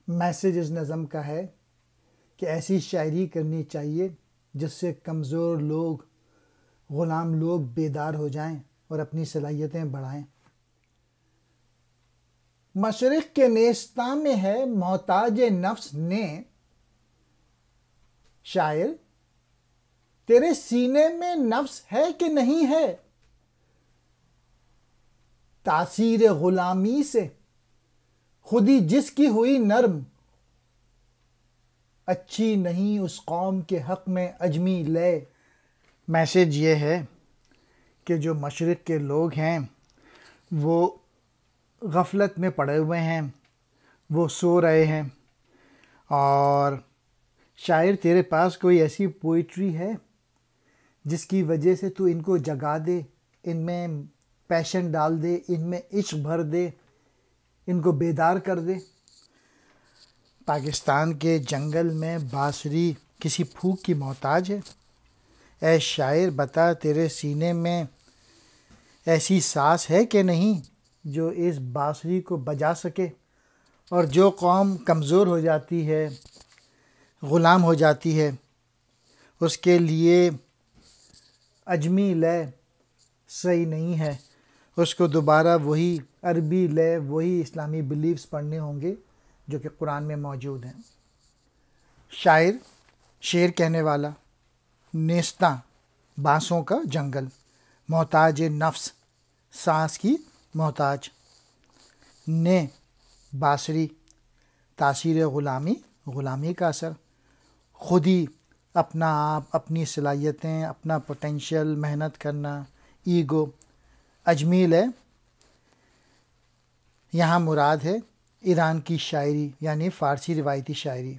Message اس نظم کا ہے کہ ایسی شاعری کرنی چاہیے جس سے کمزور لوگ، غلام لوگ بیدار ہو جائیں اور اپنی صلاحیتیں بڑھائیں۔ مشرق کے نیستاں میں ہے محتاج نفس نے، شاعر تیرے سینے میں نفس ہے کہ نہیں ہے؟ تاثیر غلامی سے خودی جس کی ہوئی نرم، اچھی نہیں اس قوم کے حق میں اجمی لے۔ میسیج یہ ہے کہ جو مشرق کے لوگ ہیں وہ غفلت میں پڑے ہوئے ہیں، وہ سو رہے ہیں، اور شاعر تیرے پاس کوئی ایسی پوئٹری ہے جس کی وجہ سے تو ان کو جگا دے، ان میں پیشن ڈال دے، ان میں عشق بھر دے، ان کو بیدار کر دے۔ پاکستان کے جنگل میں بانسری کسی پھونک کی محتاج ہے؟ اے شاعر بتا تیرے سینے میں ایسی سانس ہے کہ نہیں جو اس بانسری کو بجا سکے؟ اور جو قوم کمزور ہو جاتی ہے، غلام ہو جاتی ہے، اس کے لیے اجمی لے صحیح نہیں ہے، اس کو دوبارہ وہی عربی لے، وہی اسلامی بلیفز پڑھنے ہوں گے جو کہ قرآن میں موجود ہیں۔ شاعر، شعر کہنے والا، نیستاں بانسوں کا جنگل، محتاج نفس سانس کی محتاج، نے بانسری تاثیر غلامی، غلامی کا اثر، خود ہی اپنا آپ، اپنی صلاحیتیں، اپنا پوٹینشیل، محنت کرنا، ایگو، اجمیل ہے۔ یہاں مراد ہے ایران کی شاعری، یعنی فارسی روایتی شاعری۔